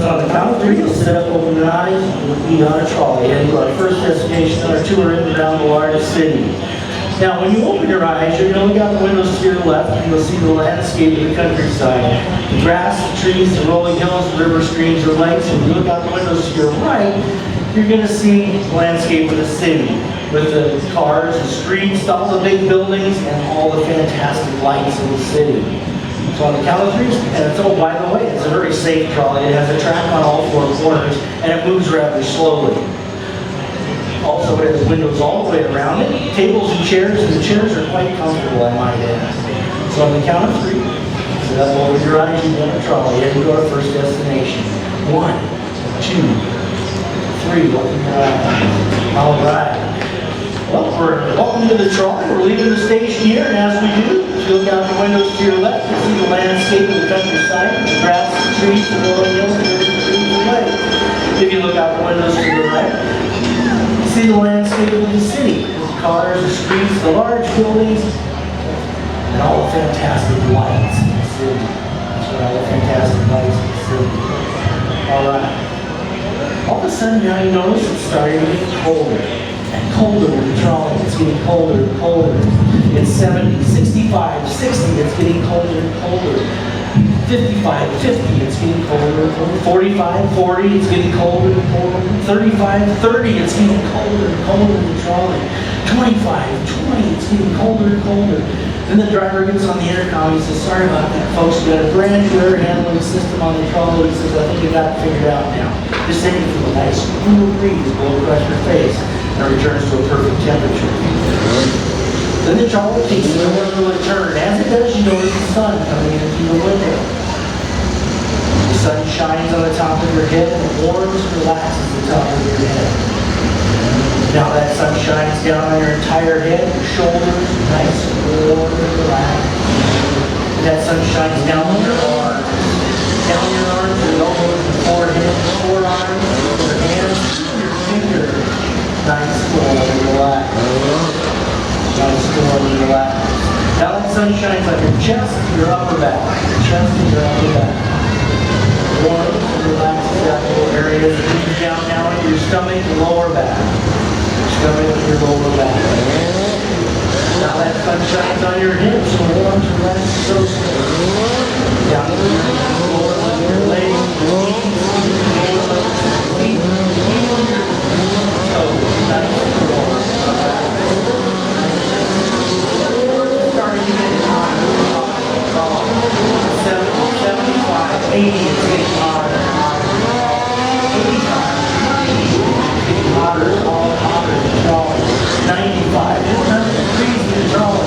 So on the count of three, you'll sit up, open your eyes, and be on a trolley. And our first destination on our tour in around the largest city. Now, when you open your eyes, you're going to look out the windows to your left, and you'll see the landscape of the countryside. The grass, the trees, the rolling hills, the river, streams, the lakes. And when you look out the windows to your right, you're going to see the landscape of the city with the cars, the streets, all the big buildings, and all the fantastic lights in the city. So on the count of three, and it's, oh, by the way, it's a very safe trolley. It has a track on all four corners, and it moves rather slowly. Also, it has windows all the way around it, tables and the chairs are quite comfortable, I might add. So on the count of three, sit up, over your eyes, you get a trolley, and we go to our first destination. 1, 2, 3, open your eyes. All right. Well, we're welcome to the trolley. We're leaving the station here, and as we do, if you look out the windows to your left, you see the landscape of the countryside, the grass, the trees, the rolling hills, and the lakes. If you look out the windows to the right, you see the landscape of the city, the cars, the streets, the large buildings, and all the fantastic lights in the city. That's right, all the fantastic lights in the city. All right. All of a sudden now you notice it's starting to get colder. And colder with the trolley. It's getting colder and colder. It's 70, 65, 60, it's getting colder and colder. 55, 50, it's getting colder and colder. 45, 40, it's getting colder and colder. 35, 30, it's getting colder and colder in the trolley. 25, 20, it's getting colder and colder. Then the driver gets on the intercom, he says, sorry about that, folks, we got a brand new air handling system on the trolley. He says, I think you got it figured out now. Just take it from a nice cool breeze, blow across your face, and it returns to a perfect temperature. Then the trolley takes a little turn. As it does, you notice the sun coming in through the window. The sun shines on the top of your head and it warms and relaxes the top of your head. Now that sun shines down on your entire head, your shoulders, nice and warm and relaxed. And that sun shines down on your arms. Down your arms, your elbows, your forehead, your forearms, your hands, your fingers. Nice, warm and relaxed. Nice, warm and relaxed. Now that sun shines on your chest and your upper back. Your chest and your upper back. Warm and relaxed that little area. Deep down now into your stomach and lower back. Stomach and your lower back. Now that sun shines on your hips and warms and relaxes those hips. Down to your lower leg, your legs, your knees, your lower legs, your feet, your toes. Nice and warm. Starting to get hotter. 70, 75, 80, it's getting hotter. 85, 90, it's getting hotter, all hotter. 95, it's time to freeze the trolley.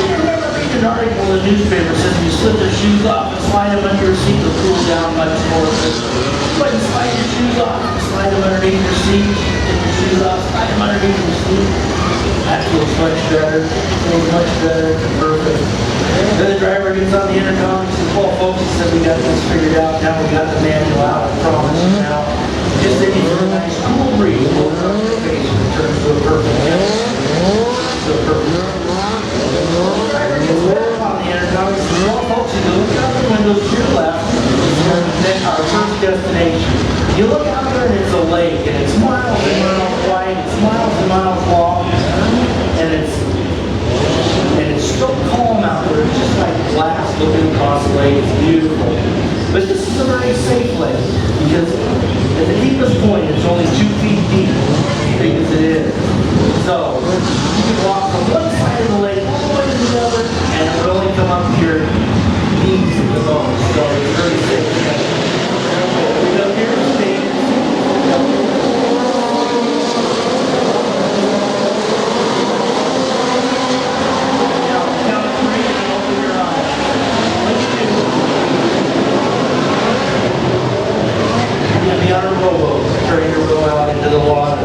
You remember reading an article in the newspaper that says you slip their shoes off and slide them under your seat to cool down much more. But you slide your shoes off, slide them underneath your seat, take your shoes off, slide them underneath your seat. That feels much better. Feels much better. Perfect. Then the driver gets on the intercom and says, well, folks, he said we got this figured out. Now we got the manual out. I promise you now. Just take it for a nice cool breeze. Blow across your face and returns to a perfect temperature. To a perfect temperature. The driver gets back on the intercom and says, well, folks, if you look out the windows to your left, it's our first destination. You look out there and it's a lake, and it's miles and miles wide, it's miles and miles long, and it's so calm out there. It's just like glass looking across the lake. It's beautiful. But this is a very safe lake because at the deepest point, it's only 2 feet deep, as big as it is. So you can walk from one side of the lake all the way to the other, and it will only come up to your knees at the most. So it's very safe. We go here to the stage. Be on a rowboat, turning your row out into the water.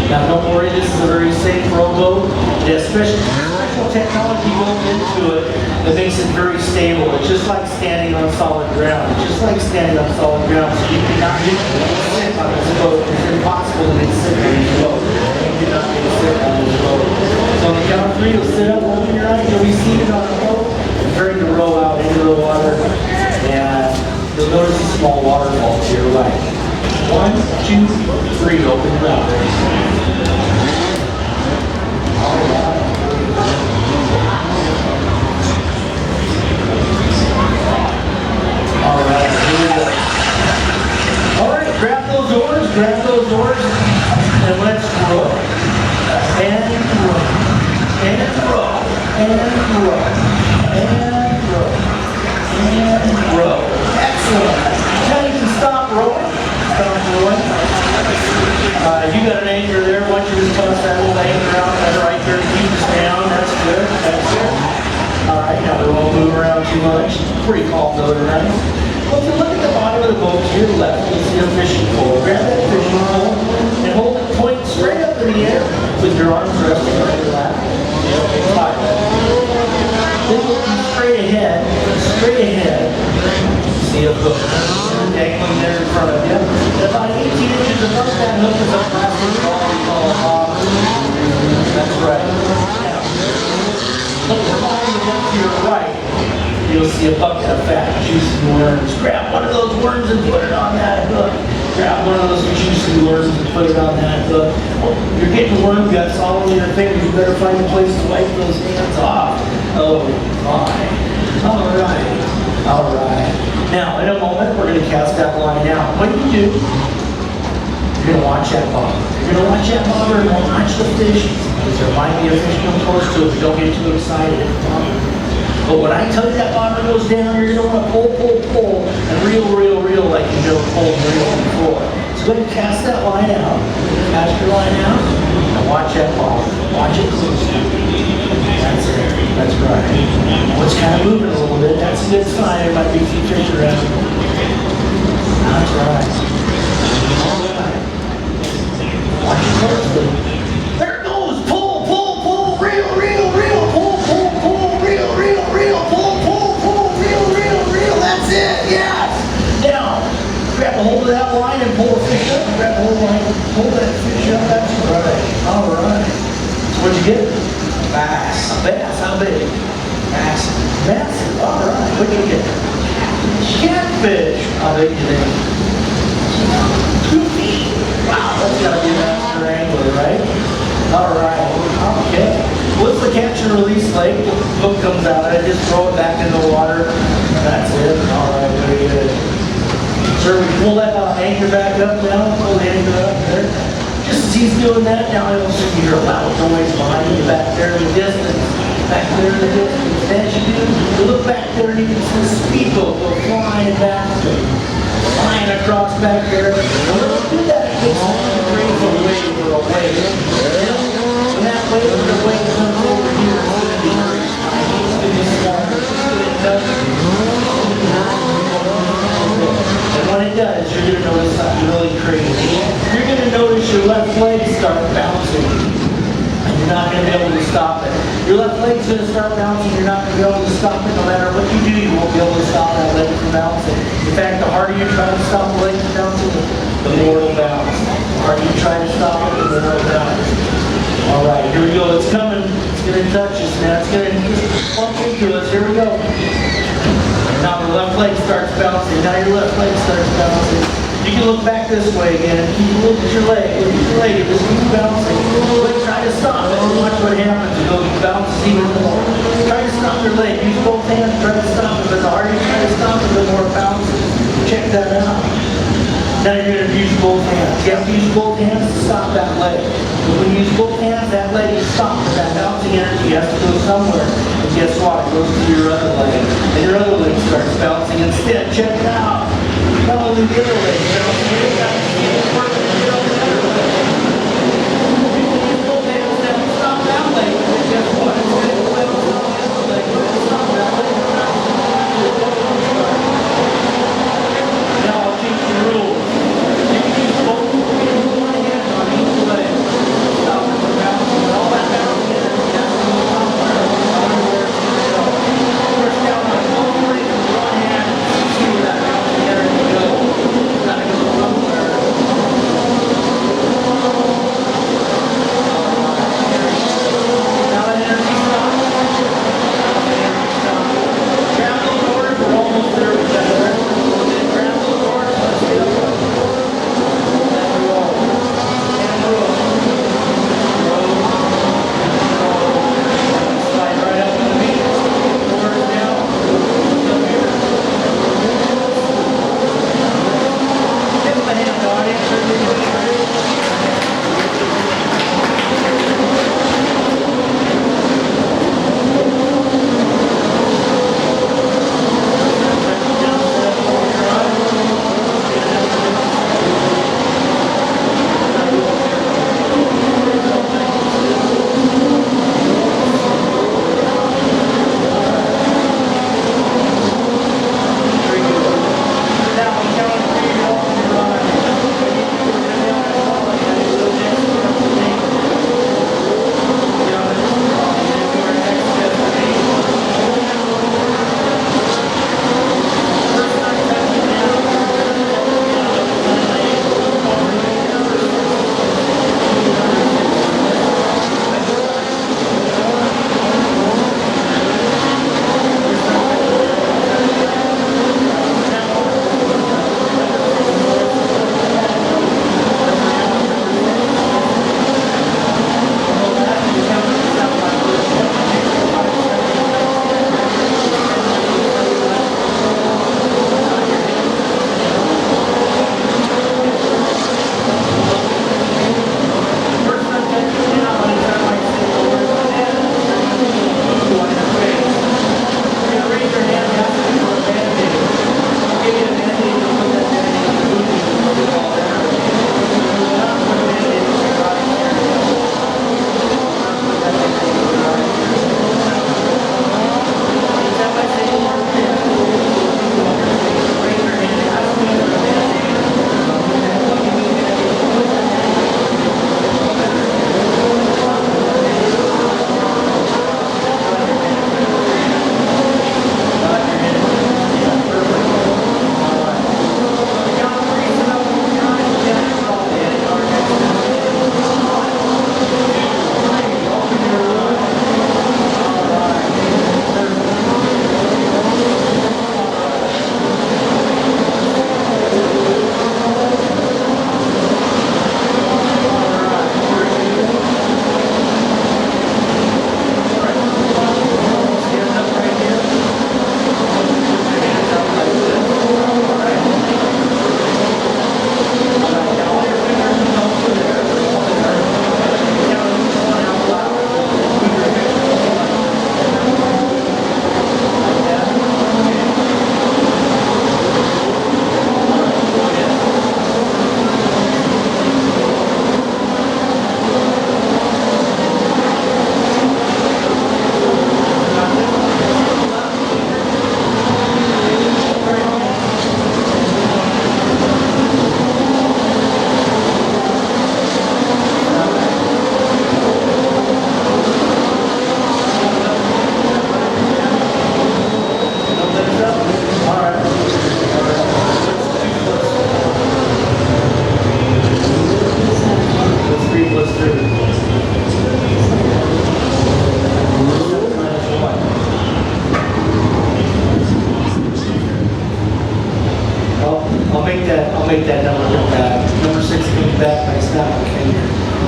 Now don't worry, this is a very safe rowboat. It has special technology built into it that makes it very stable. It's just like standing on solid ground. It's just like standing on solid ground. So you cannot get sick on this boat. It's impossible to get sick on this boat. You cannot get sick on this boat. So on the count of 3, you'll sit up, open your eyes, you'll be seated on the boat, and turning the row out into the water. And 2, 3, open your eyes. All right, here we go. All right, grab those oars, and let's row. And row. And row. And row. And row. And row. Excellent. Now you can stop rowing. Stop rowing. You got an anchor there. Once you just toss that little anchor out, that's right there to keep us down. That's good. That's good. All right, now we won't move around too much. Pretty calm though tonight. Well, if you look at the bottom of the boat to your left, you'll see a fishing pole. Grab that fishing pole and hold it point straight up in the air with your arms resting on your lap. Fire. Then looking straight ahead, see a hook dangling there in front of you. And about 18 inches above that hook is a plastic ball we call a bobber. That's right. Now, look at the bottom of the boat to your right. You'll see a bucket of fat, juicy worms. Grab one of those worms and put it on that hook. Grab one of those juicy worms and put it on that hook. Well, you're getting worm guts all over your fingers. You better find a place to wipe those hands off. Oh my. All right. All right. Now, in a moment, we're going to cast that line out. When you do, you're going to watch that bobber. You're going to watch that bobber and watch the fish. Because there might be a fish come close to it, but don't get too excited. But when I tell you that bobber goes down, you're going to want to pull, and reel like you never pulled and reeled before. So go ahead and cast that line out. Cast your line out, and watch that bobber. Watch it closely. That's it. That's right. Well, it's kind of moving a little bit. That's a good sign. There might be a few fish around. That's right. All right. Watch it closely. There it goes. Pull, reel, pull, that's it, yes! Now, grab a hold of that line and pull a fish up. Grab a hold of the line and pull that fish up. That's right. All right. So what'd you get? Bass. A bass. How big? Massive. All right. What'd you get? Catfish. How big do you think? 2 feet. Wow, that's got to be a master angler, right? All right. Okay. What's the catch and release like? The hook comes out, I just throw it back in the water. That's it. All right, very good. Sir, we pull that anchor back up now. Pull the anchor up there. Just as he's doing that, now I don't see you hear a loud noise behind you back there in the distance. Back there in the distance. As you do, you look back there and you can see a speedboat go flying back there. Flying across back there. And when we do that, it takes a wave for a wave. When that wave for a wave comes over here, it's going to be very smart. And when it does, you're going to notice something really crazy. You're going to notice your left leg start bouncing. And you're not going to be able to stop it. Your left leg's going to start bouncing. You're not going to be able to stop it. No matter what you do, you won't be able to stop that leg from bouncing. In fact, the harder you try to stop the leg from bouncing, the more it'll bounce. The harder you try to stop it, the more it'll bounce. All right, here we go. It's coming. It's going to touch us now. It's going to just bump into us. Here we go. Now the left leg starts bouncing. Now your left leg starts bouncing. You can look back this way again. Keep look at your leg. Look at your leg. It just keeps bouncing. Try to stop it. Watch what happens. It goes bounces even more. Try to stop your leg. Use both hands. Try to stop it. But the harder you try to stop it, the more it bounces. Check that out. Now you're going to use both hands. You have to use both hands to stop that leg. But when you use both hands, that leg is stopped. That bouncing energy has to go somewhere. And guess what? It goes to your other leg. And your other leg starts bouncing instead. Check it out. Not only the other leg, but also you got to keep it working to get on the other leg. You can use both hands now to stop that leg. And guess what? It's going to go ahead and stop the other leg. It's going to stop that leg. Now I'll teach you the rules. You can use both one hand on each leg. Stop it from bouncing. All that bouncing energy has to go somewhere. Otherwise, push down on both legs with one hand. See where that bouncing energy goes. It's got to go somewhere.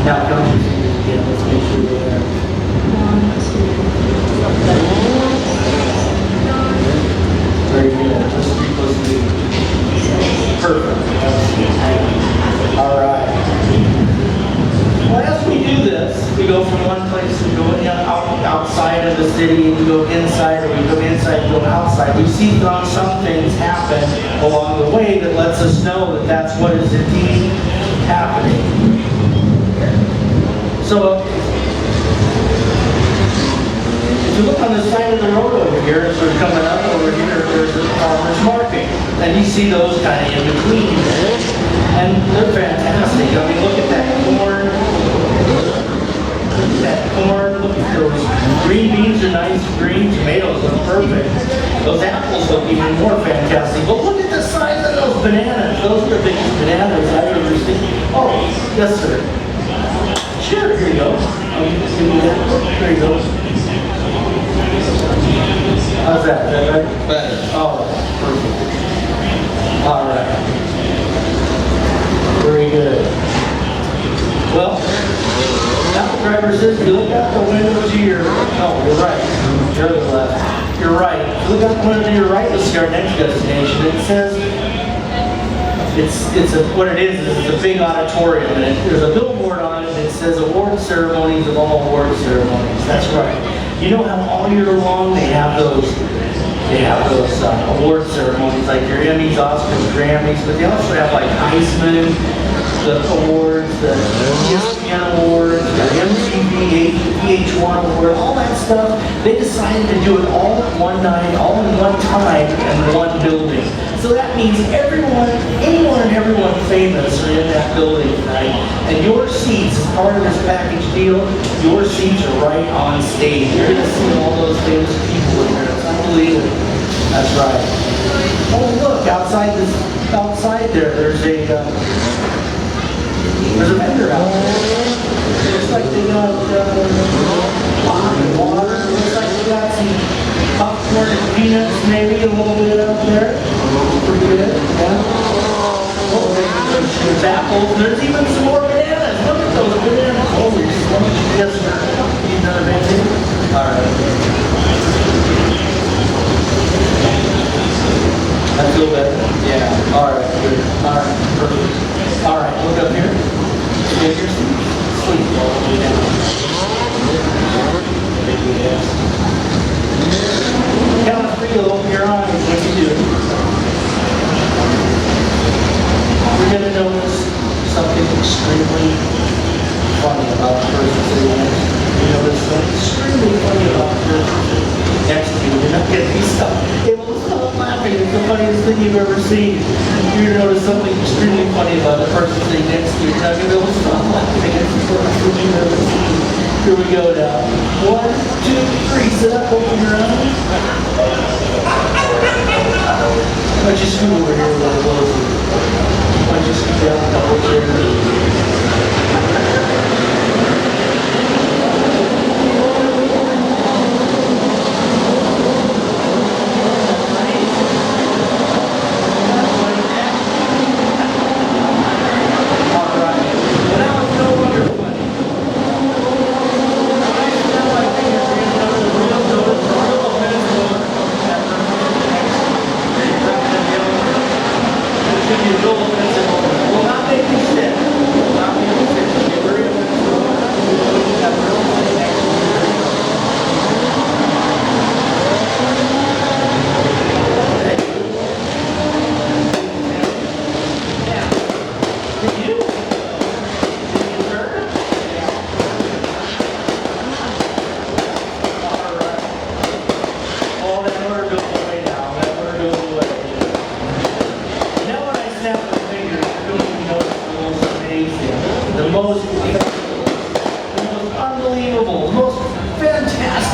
Now count your fingers again. Let's make sure we're there. 1, 2, 3. Very good. Let's 3 plus 2. Perfect. All right. Well, as we do this, we go from one place to go outside of the city, and we go inside, or we go inside and go outside. We see some things happen along the way that lets us know that that's what is indeed happening. So, if you look on the side of the road over here, as we're coming up over here, there's a farmer's market. And you see those kind of in between. And they're fantastic. I mean, look at that corn. Look at that corn. Look at those green beans are nice green. Tomatoes look perfect. Those apples look even more fantastic. But look at the size of those bananas. Those are the biggest bananas I've ever seen. Oh, yes, sir. Sure, here you go. There you go. How's that? Is that right? Better. Oh, perfect. All right. Very good. Well, apple driver says, you look out the window to your... No, you're right. You're to the left. You're right. Look out the window to your right. You'll see our next destination. It says... what it is it's a big auditorium, and there's a billboard on it that says award ceremonies of all award ceremonies. That's right. You know how all year long they have those award ceremonies, like your Emmys, Oscars, Grammys, but they also have like Heisman, the awards, the ESPN awards, the MTV, VH1 award, all that stuff. They decided to do it all at one night, all in one time, in one building. So that means anyone and everyone famous are in that building tonight. And your seats, as part of this package deal, your seats are right on stage. You're going to see all those famous people in there. It's unbelievable. That's right. Oh, look, outside there, there's a vendor out there. Looks like they got water. Looks like they got some popcorn and peanuts, maybe a little bit out there. Pretty good, yeah. Oh, there's apples. There's even some more bananas. Look at those bananas. Holy smokes. Yes, sir. Need another banana? All right. That feel better? Yeah. All right, good. All right, perfect. All right, look up here. Get your seat. Sleep all the way down. Yes. Count of 3, you'll open your eyes when you do it. We're going to notice something extremely funny about the person sitting next to you. You notice something extremely funny about the person next to you. You're not going to be able to stop laughing. It's the funniest thing you've ever seen. You're going to notice something extremely funny about the person sitting next to you. You're not going to be able to stop laughing. It's the funniest thing you've ever seen. Here we go now. 1, 2, 3. Sit up, open your eyes. Why don't you scoot over here a little closer? Why don't you scoot down a couple chairs?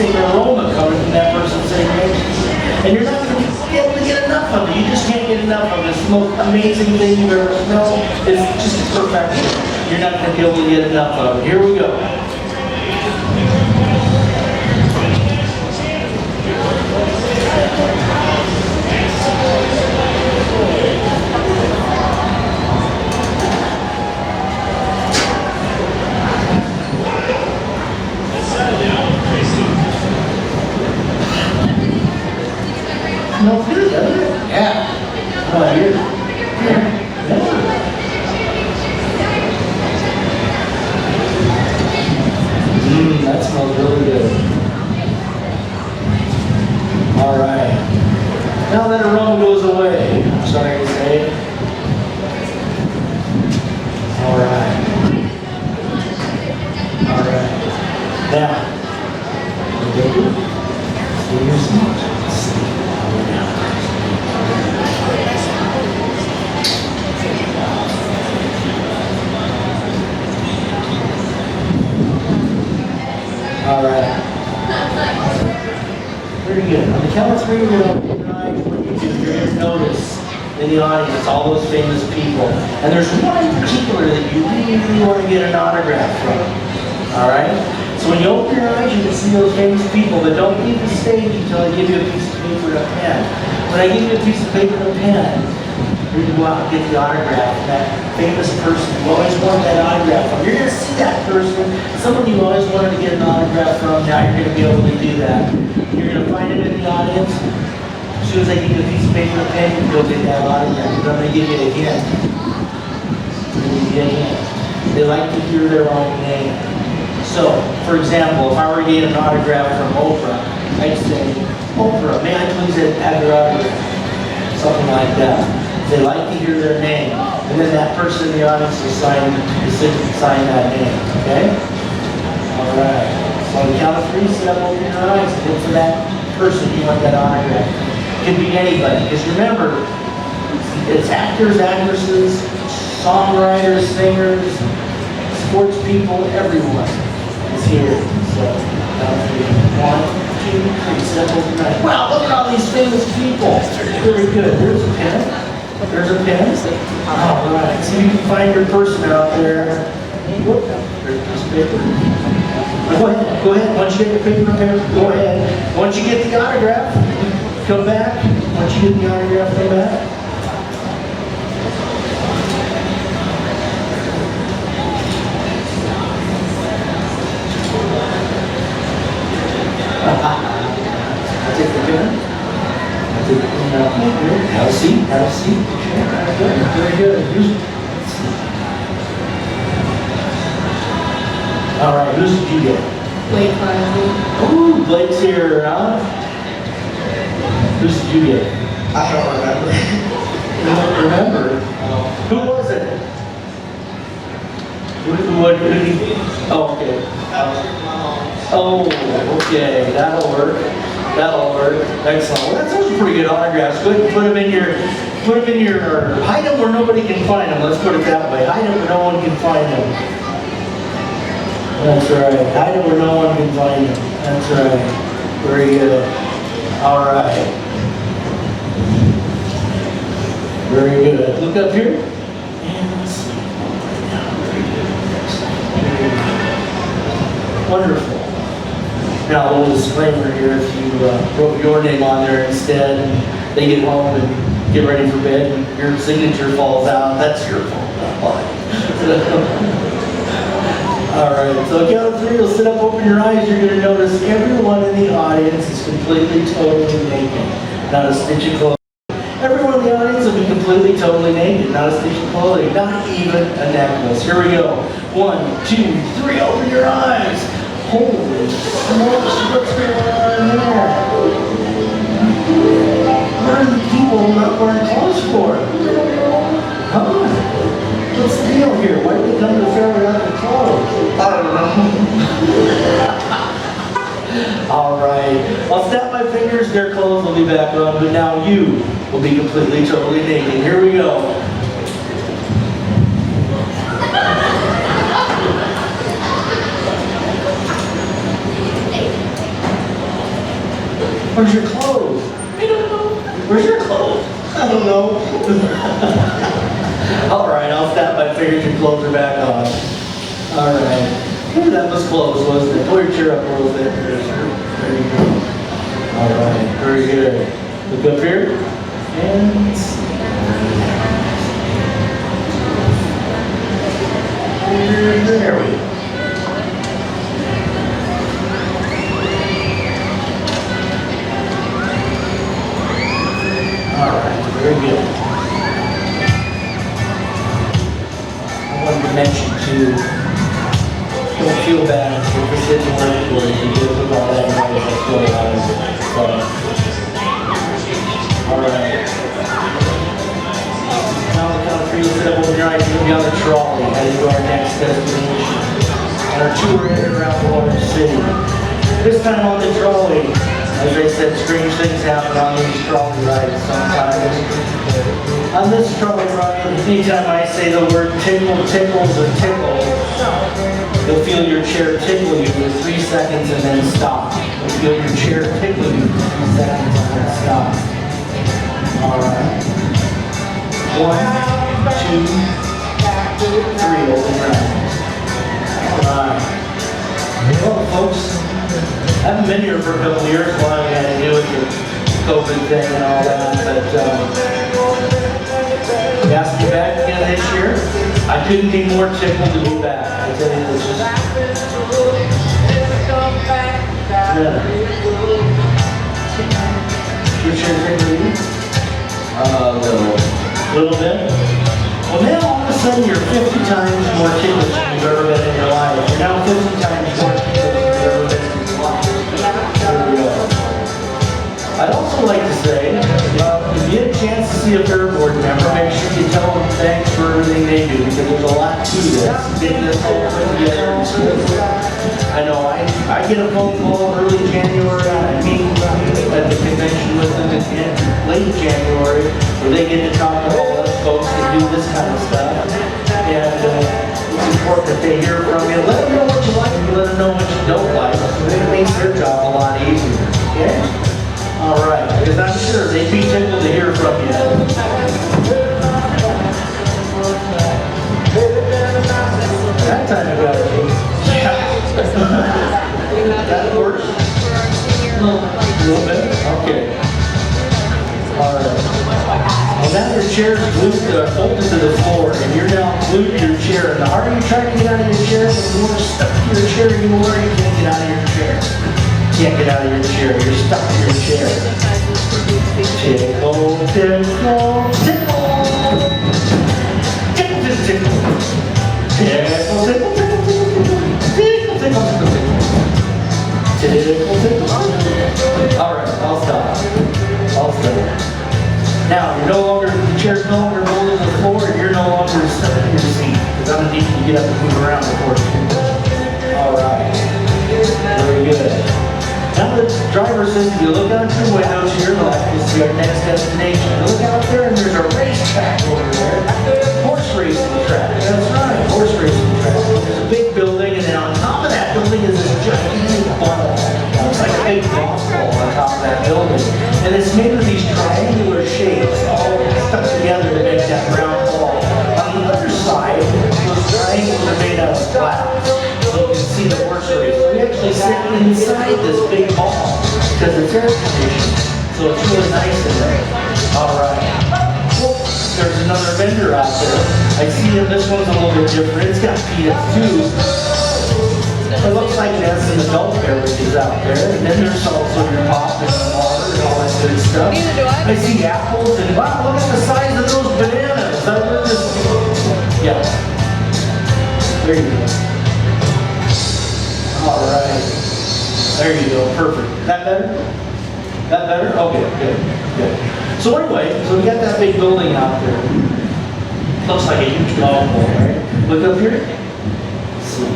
Aroma coming from that person sitting next to you. And you're not going to be able to get enough of it. You just can't get enough of it. It's the most amazing thing you've ever smelled. It's just perfection. You're not going to be able to get enough of it. Here we go. Smells good, doesn't it? Yeah. How about you? Yeah. That smells really good. All right. Now that aroma goes away, I'm sorry to say. All right. All right. Now, see your smell. All right. Very good. On the count of three, we're going to open your eyes. What you do, you're going to notice in the audience all those famous people. And there's one in particular that you really want to get an autograph from. All right? So when you open your eyes, you can see those famous people, but don't leave the stage until I give you a piece of paper and a pen. When I give you a piece of paper and a pen, you're going to go out and get the autograph. That famous person you always wanted that autograph from. You're going to see that person, someone you always wanted to get an autograph from. Now you're going to be able to do that. You're going to find him in the audience. As soon as I give you a piece of paper and a pen, you can go get that autograph. But I'm going to give you it again. They like to hear their own name. So, for example, if I were to get an autograph from Oprah, I'd say, Oprah, may I please have your autograph? Something like that. They like to hear their name. And then that person in the audience will sign that name. Okay? All right. So on the count of three, sit up, open your eyes, and look for that person you want that autograph. It can be anybody. Because remember, it's actors, actresses, songwriters, singers, sports people, everyone is here. So, one, two, three, sit up, open your eyes. Wow, look at all these famous people. Very good. There's a pen. There's a pen. All right. So you can find your person out there. Whoop. There's a piece of paper. Go ahead. Go ahead. Once you get your paper prepared, go ahead. Once you get the autograph, come back. Once you get the autograph, come back. I'll take the pen. Have a seat, have a seat. Very good. All right, who's did you get? Blake Riley. Oh, Blake's here, huh? Who's did you get? I don't remember. You don't remember? Who was it? What did he? Oh, okay. Oh, okay, that'll work. That'll work. Excellent. Well, those are pretty good autographs. Go ahead and put them in your, hide them where nobody can find them. Let's put it that way. Hide them where no one can find them. That's right. Hide them where no one can find them. That's right. Very good. All right. Very good. Look up here. And let's see. Very good. Wonderful. Now, a little disclaimer here, if you wrote your name on there instead, and they get home and get ready for bed, and your signature falls out, that's your fault, not mine. All right, so count of three, you'll sit up, open your eyes, you're going to notice everyone in the audience is completely, totally naked, not a stitch of clothing. Everyone in the audience will be completely, totally naked, not a stitch of clothing, not even a necklace. Here we go. 1, 2, 3, open your eyes. Holy smokes, what's going on there? What are the people not wearing clothes for? Huh? What's the deal here? Why did they come to the fair without their clothes? I don't know. All right. I'll snap my fingers, their clothes will be back on, but now you will be completely, totally naked. Here we go. Where's your clothes? I don't know. Where's your clothes? I don't know. All right, I'll snap my fingers, your clothes are back on. All right. Ooh, that was close, wasn't it? Pull your chair up a little bit. There you go. All right, very good. Look up here. And there we go. feel bad if this didn't work for you. You did with all that noise that's going on. So, all right. Now on the count of three, you'll sit up with your eyes. You'll be on the trolley heading to our next destination. And our tour ended around the large city. This time on the trolley, as I said, strange things happen on these trolley rides sometimes. On this trolley ride, anytime I say the word tickle, tickles, or tickle, you'll feel your chair tickle you for 3 seconds and then stop. You'll feel your chair tickle you for 3 seconds and then stop. Alright. 1, 2, 3, open round. Alright. Well, folks, I haven't been here for a couple of years. A lot of it had to do with the COVID thing and all that, but you asked me back again this year. I couldn't be more tickled to be back. I tell you, this is your chair tickle you? A little bit. Well, now all of a sudden you're 50 times more tickled than you've ever been in your life. You're now 50 times more tickled than you've ever been in your life. There we go. I'd also like to say, if you get a chance to see a fair board member, make sure you tell them thanks for everything they do, because there's a lot to this. Getting this whole thing together. I know, I get a phone call early January, and I meet at the convention with them in late January, where they get to talk to all those folks that do this kind of stuff. And it's important that they hear from you. Let them know what you like, and let them know what you don't like. It makes their job a lot easier. Okay? All right, because I'm sure they'd be tickled to hear from you. That time I got it. That works? A little bit? Okay. All right. Well, now your chair's glued bolted to the floor, and you're now glued to your chair. And the harder you try to get out of your chair, the more stuck to your chair you are. You can't get out of your chair. Can't get out of your chair. You're stuck to your chair. Tickle, tickle, tickle. Tickle, tickle, tickle. Tickle, tickle, tickle, tickle, tickle, tickle, tickle, tickle. All right, I'll stop. I'll stop. Now, you're no longer, the chair's no longer holding the floor, and you're no longer stuck in your seat, because I'm gonna need you to get up and move around before you. All right. Very good. Now the driver says, if you look out your window to your left, you'll see our next destination. You look out there and there's a racetrack over there. Horse racing track. That's right, horse racing track. There's a big building, and then on top of that building is this gigantic ball. It looks like a big golf ball on top of that building. And it's made of these triangular shapes, all stuck together to make that round ball. On the other side, those triangles are made out of glass. So you can see the horse race. We actually sit inside this big ball because it's air conditioned. So it's really nice in there. All right. Well, there's another vendor out there. I see him. This one's a little bit different. It's got peanuts too. It looks like it has some adult beverages out there. And then there's also your pop and water and all that good stuff. I see apples and wow, look at the size of those bananas. I heard this. Yeah. There you go. All right. There you go. Perfect. That better? That better? Okay, good. Good. So anyway, so we got that big building out there. Looks like a huge golf ball, right? Look up here. See.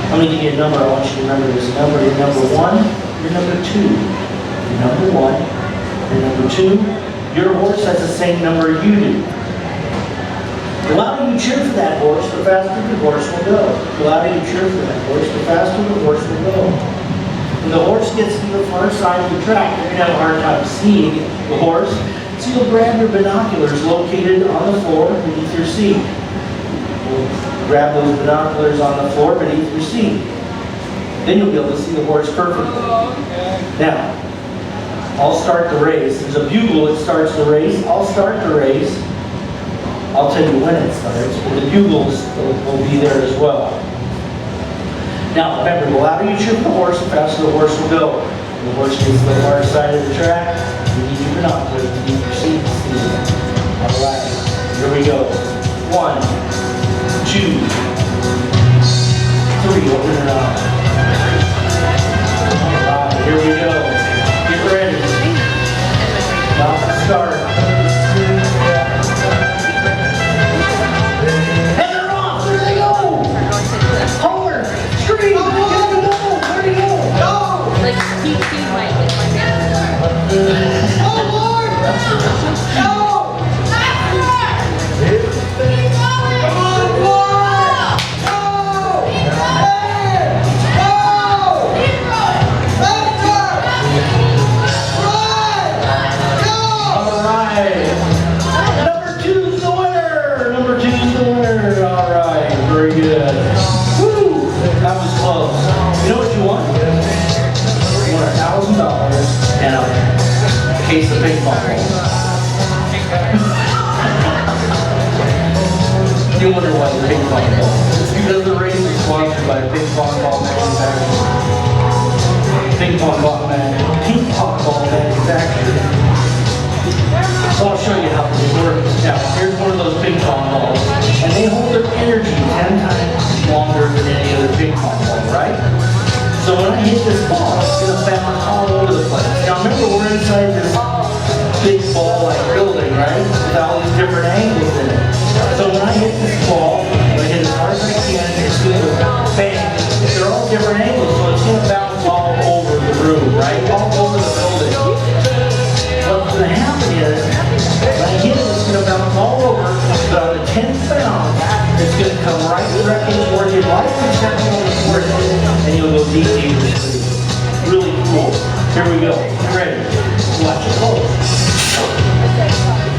I'm going to give you a number. I want you to remember this number. You're number 1. You're number 2. You're number 1. You're number 2. Your horse has the same number you do. The louder you cheer for that horse, the faster the horse will go. The louder you cheer for that horse, the faster the horse will go. When the horse gets to the far side of the track, you're going to have a hard time seeing the horse. So you'll grab your binoculars located on the floor beneath your seat. You'll grab those binoculars on the floor beneath your seat. Then you'll be able to see the horse perfectly. Now, I'll start the race. There's a bugle that starts the race. I'll start the race. I'll tell you when it starts, but the bugles will be there as well. Now, remember, the louder you cheer for the horse, the faster the horse will go. When the horse gets to the far side of the track, you need your binoculars, you need your seat to see it. All right, here we go. 1, 2, good. Woo! That was close. You know what you want? You want $1,000 and a case of ping pong balls. You wonder why the ping pong ball. It's because the race is sponsored by ping pong ball manufacturer. Ping pong ball manufacturer. So I'll show you how this works. Now, here's one of those ping pong balls, and they hold their energy 10 times longer than any other ping pong ball, right? So when I hit this ball, it's going to bounce all over the place. Now remember, we're inside this big ball-like building, right? With all these different angles in it. So when I hit this ball, I hit as hard as I can, it's going to bang. They're all different angles, so it's going to bounce all over the room, right? All over the building. What's going to happen is, when I hit it, it's going to bounce all over, but on the 10th bounce, it's going to come right directly towards your light and check on the forehead, and you'll go deep, deep to sleep. Really cool. Here we go. You ready? Watch it close. Give him a hand on it.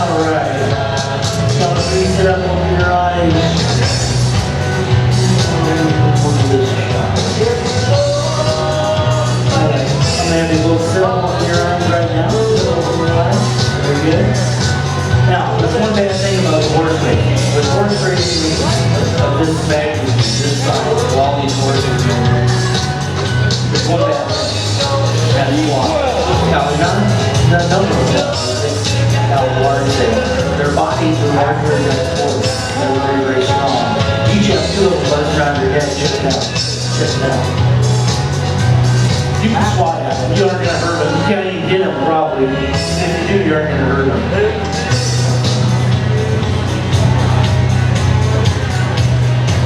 Alright. Now please sit up, open your eyes. Alright. I'm going to have you both sit up, open your eyes right now. Open your eyes. Very good. Now, there's one bad thing about horse racing. With horse racing of this magnitude, this size, with all these horses, there's one bad thing. That's why. Now, they're not numbers. It's how large they are. Their bodies are larger than the horse. They're very, very strong. You each have two of them buzzed around your head. Check it out. Check it out. You can swat at them. You aren't going to hurt them. You can't even hit them, probably. If you do, you aren't going to hurt them.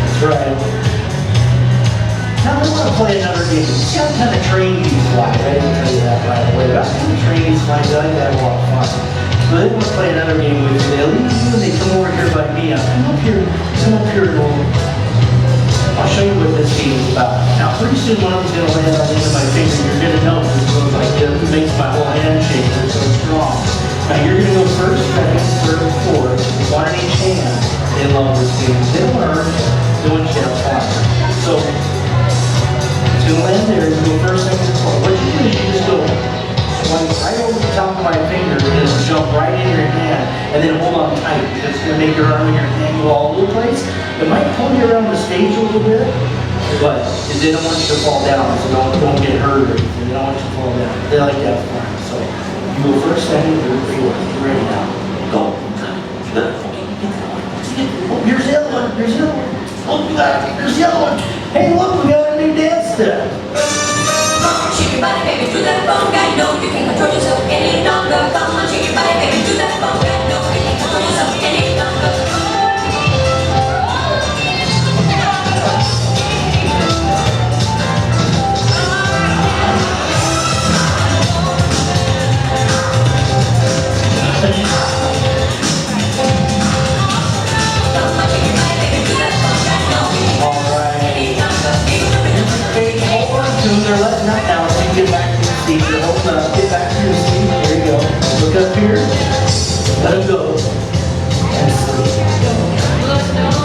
That's right. Now I want to play another game. See how kind of train these flies. I didn't tell you that right away. But I kind of train these flies. I like that a lot of fun. So they want to play another game with you. They leave you and they come over here by me. Come up here and I'll show you what this game is about. Now pretty soon one of them's going to land on the end of my finger. You're going to know this goes like this. It makes my whole hand shake. It's so strong. Now you're going to go first, second, third, fourth. One in each hand. They love this game. They learn doing shit fun. So it's going to land there. You go first, second, and fourth. What you do is you just go swipe right over the top of my finger and it'll jump right in your hand and then hold on tight. It's going to make your arm and your hand go all over the place. It might pull you around the stage a little bit, but they don't want you to fall down, so don't get hurt or anything. They don't want you to fall down. They like to have fun. So you go first, second, third, fourth. You ready now? Go. Good. Oh, here's the other one. Here's the other one. Oh, you got it. Here's the other one. Hey, look, we got a new dance step. Shake your body, baby, do that bonga. No, you can't control yourself any longer. Come on, shake your body, baby, do that bonga. No, you can't control yourself any longer. They're letting up now, so you get back to your seat. You're holding up. Get back to your seat. There you go. Look up here. Let them go. And sleep.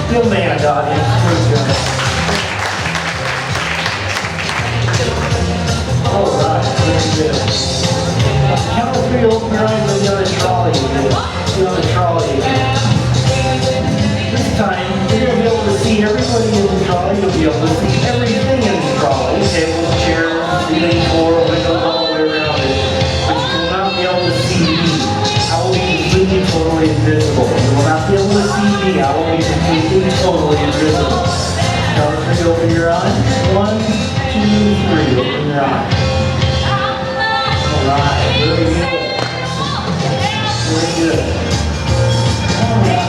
Good man, doggy. All right. Very good. Count to three. Open your eyes on the other trolley again. The other trolley again. This time, you're going to be able to see everybody in the trolley. You'll be able to see everything in the trolley. Tables, chairs, ceiling, floor, windows, all the way around it. But you will not be able to see me. I will be completely, totally invisible. You will not be able to see me. I will be completely, totally invisible. Count to three, open your eyes. 1, 2, 3, open your eyes. Very good. Very good. All right.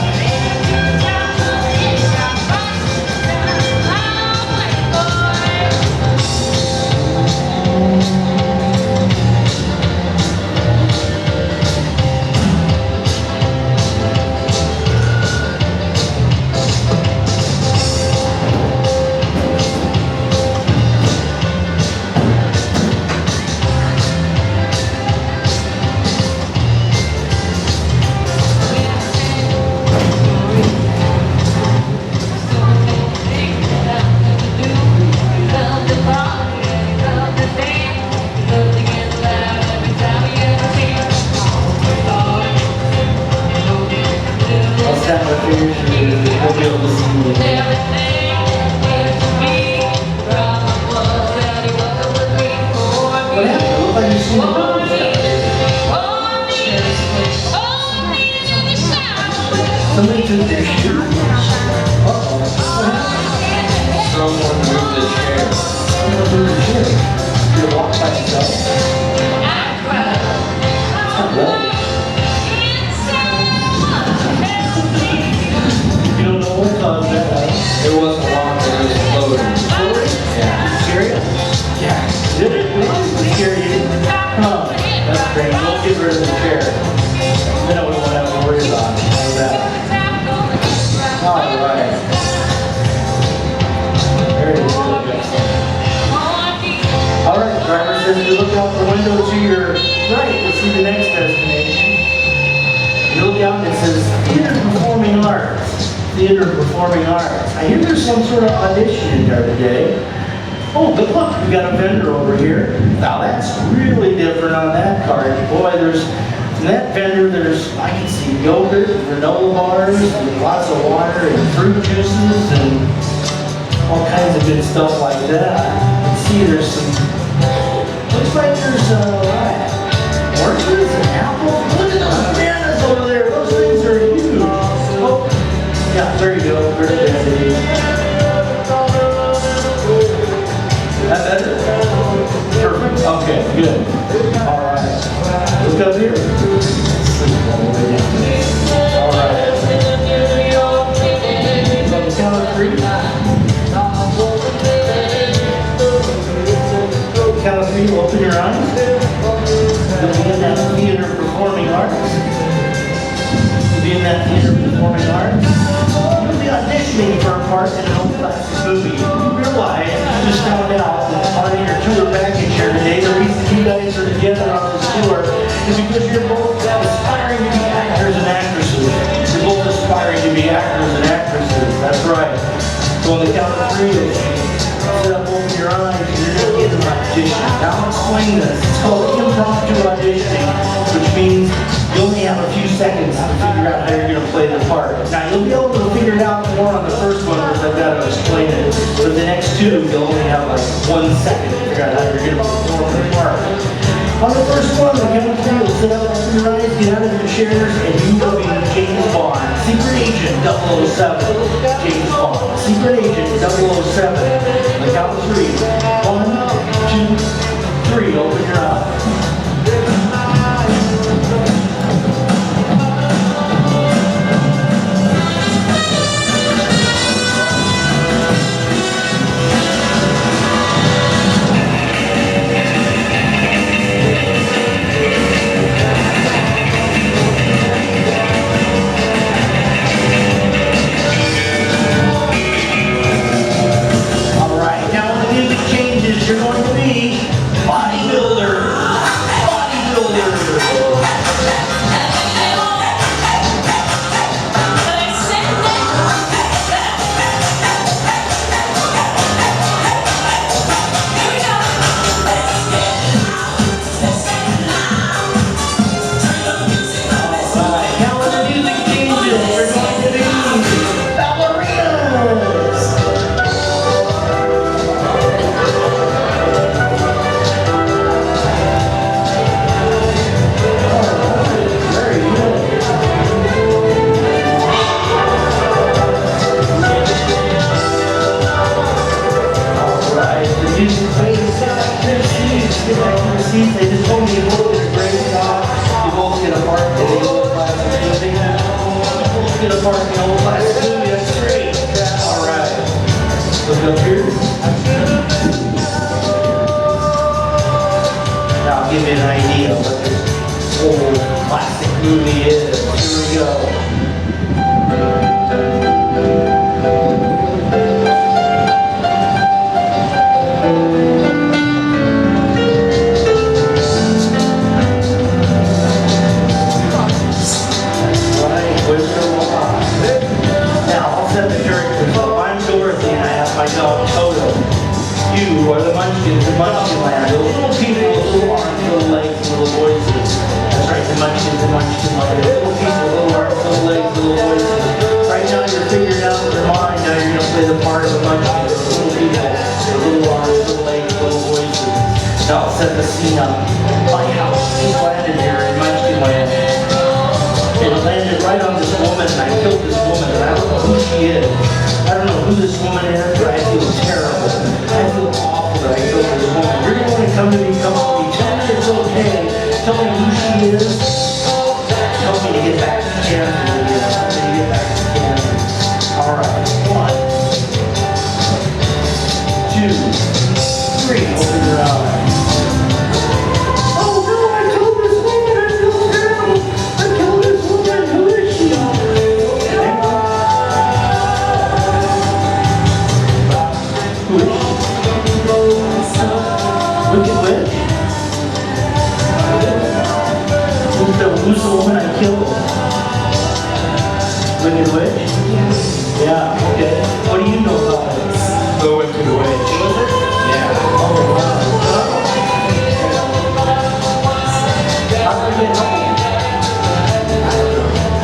I'll snap my fingers and we'll be able to see you. What happened? It looked like you seen the bubbles down there. Somebody took their shoe. Uh-oh. What happened? Someone moved the chair. Someone moved the chair. You walk by yourself. It's not right. You don't know what caused that, huh? It wasn't locked, it was floating. Yeah. Serious? Yeah. Did it really scare you? Huh, that's great. We'll get rid of the chair. Then we won't have to worry about it. How's that? All right. Very good, Justin. All right, driver says you look out the window to your right, you'll see the next destination. You look out and it says Theater Performing Arts. Theater Performing Arts. I hear there's some sort of audition in there today. Oh, but look, we got a vendor over here. Now that's really different on that card. Boy, there's, in that vendor, I can see yogurt, granola bars, and lots of water, and fruit juices, and all kinds of good stuff like that. I can see there's some, looks like there's, oranges and apples. Look at those bananas over there. Those things are huge. Oh, yeah, there you go. There's the that better? Perfect. Okay, good. All right. Look up here. All right. On the count of three. Count of three, open your eyes. You'll be in that theater performing arts. You'll be in that theater performing arts. You'll be auditioning for a part in an old classic movie. You realize, you just found out that part of your tour package here today, the reason you guys are together on this tour is because you're both aspiring to be actors and actresses. You're both aspiring to be actors and actresses. That's right. So on the count of three, sit up, open your eyes, and you're going to get an audition. Now I'll explain this. It's called impromptu auditioning, which means you only have a few seconds to figure out how you're going to play the part. Now you'll be able to figure it out more on the first one because I've got to explain it. But the next two, you'll only have like 1 second to figure out how you're going to perform the part. On the first one, the count of three, you'll sit up, open your eyes, get out of your chairs, and you will be James Bond, Secret Agent 007. James Bond, Secret Agent 007. On the count of three. 1, 2, 3. Open your eyes. All right, now when the music changes, you're going to be bodybuilder. They just told me a little bit of great the old plastic movie. Get apart the old plastic movie, that's great. All right. Look up here. Now I'll give you an idea of what this old plastic movie is. Here we go. My dog Toto. You are the munchkins in Munchkin Land. Those little people with little arms, little legs, little voices. That's right, the munchkins in Munchkin Land. Little people, little arms, little legs, little voices. Right now you're figuring out in your mind how you're going to play the part of a munchkin. Little people, with little arms, little legs, little voices. Now I'll set the scene up. My house is landed here in Munchkin Land. It landed right on this woman, and I killed this woman, and I don't know who she is. I don't know who this woman is, but I feel terrible. I feel awful that I killed this woman. You're going to want to come to me. Tell me it's okay. Tell me who she is. Help me to get back to Kansas. Help me to get back to Kansas. All right. 1, 2, 3. Open your eyes. Oh no, I killed this woman. I feel terrible. I killed this woman. Who is she? Wicked Witch? Who's the woman I killed? Wicked Witch? Yeah, okay. What do you know about it? The Wicked Witch. Was it? Yeah. Oh, wow. How do I get home?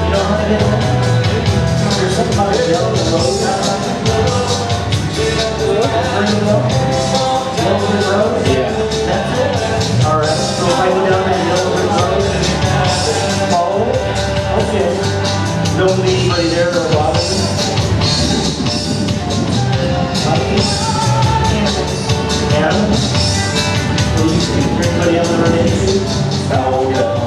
You know how to get home? There's something about a yellow road. Where do you go? Yellow Road? Yeah. That's it? All right. So if I go down that Yellow Road and follow it? Okay. Don't meet anybody there or bother me? And? Will you see anybody I'm gonna run into? Oh, okay.